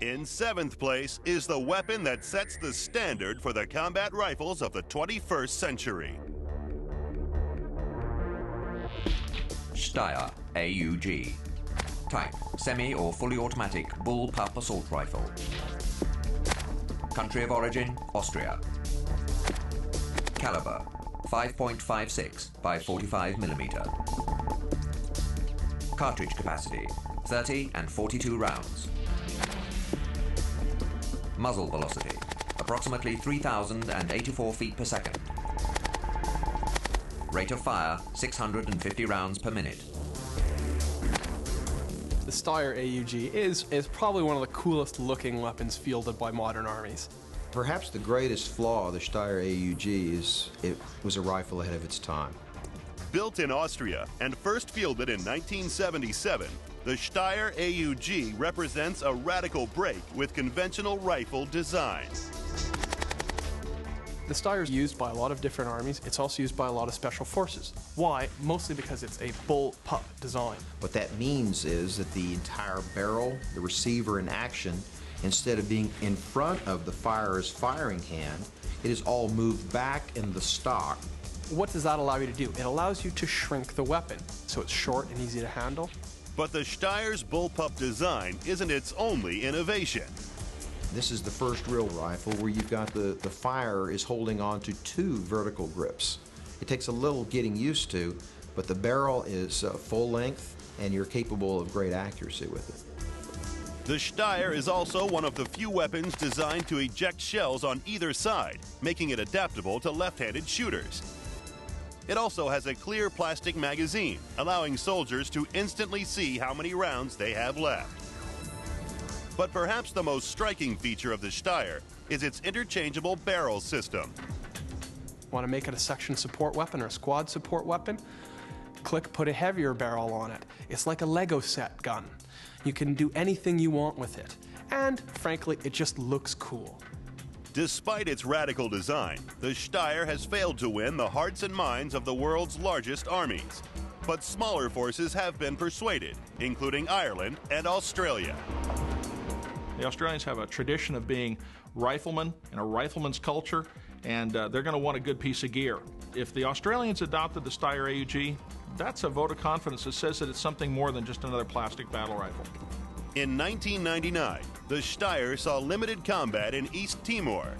In 7th place is the weapon that sets the standard for the combat rifles of the 21st century. Steyr AUG. Type, semi or fully automatic bullpup assault rifle. Country of origin, Austria. Caliber, 5.56 by 45 millimeter. Cartridge capacity, 30 and 42 rounds. Muzzle velocity, approximately 3,084 feet per second. Rate of fire, 650 rounds per minute. The Steyr AUG is probably one of the coolest looking weapons fielded by modern armies. Perhaps the greatest flaw of the Steyr AUG is it was a rifle ahead of its time. Built in Austria and first fielded in 1977, the Steyr AUG represents a radical break with conventional rifle design. The Steyr is used by a lot of different armies. It's also used by a lot of special forces. Why? Mostly because it's a bullpup design. What that means is that the entire barrel, the receiver in action, instead of being in front of the firer's firing hand, it is all moved back in the stock. What does that allow you to do? It allows you to shrink the weapon, so it's short and easy to handle. But the Steyr's bullpup design isn't its only innovation. This is the first real rifle where you've got the firer is holding on to 2 vertical grips. It takes a little getting used to, but the barrel is full length and you're capable of great accuracy with it. The Steyr is also one of the few weapons designed to eject shells on either side, making it adaptable to left-handed shooters. It also has a clear plastic magazine, allowing soldiers to instantly see how many rounds they have left. But perhaps the most striking feature of the Steyr is its interchangeable barrel system. Want to make it a section support weapon or a squad support weapon? Click, put a heavier barrel on it. It's like a Lego set gun. You can do anything you want with it. And frankly, it just looks cool. Despite its radical design, the Steyr has failed to win the hearts and minds of the world's largest armies. But smaller forces have been persuaded, including Ireland and Australia. The Australians have a tradition of being riflemen and a rifleman's culture, and they're going to want a good piece of gear. If the Australians adopted the Steyr AUG, that's a vote of confidence that says that it's something more than just another plastic battle rifle. In 1999, the Steyr saw limited combat in East Timor.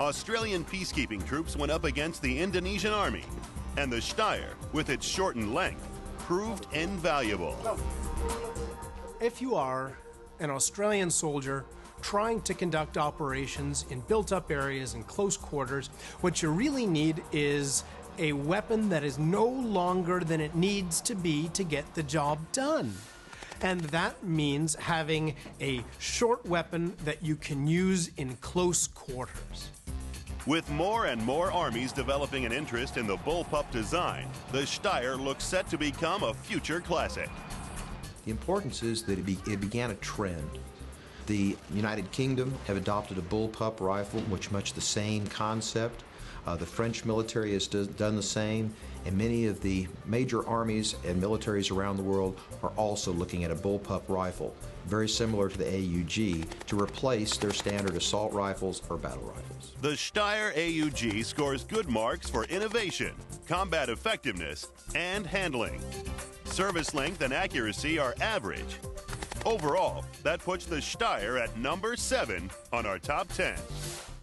Australian peacekeeping troops went up against the Indonesian army, and the Steyr, with its shortened length, proved invaluable. If you are an Australian soldier trying to conduct operations in built-up areas in close quarters, what you really need is a weapon that is no longer than it needs to be to get the job done. And that means having a short weapon that you can use in close quarters. With more and more armies developing an interest in the bullpup design, the Steyr looks set to become a future classic. The importance is that it began a trend. The United Kingdom have adopted a bullpup rifle, which much the same concept. The French military has done the same, and many of the major armies and militaries around the world are also looking at a bullpup rifle, very similar to the AUG, to replace their standard assault rifles or battle rifles. The Steyr AUG scores good marks for innovation, combat effectiveness, and handling. Service length and accuracy are average. Overall, that puts the Steyr at number 7 on our top 10.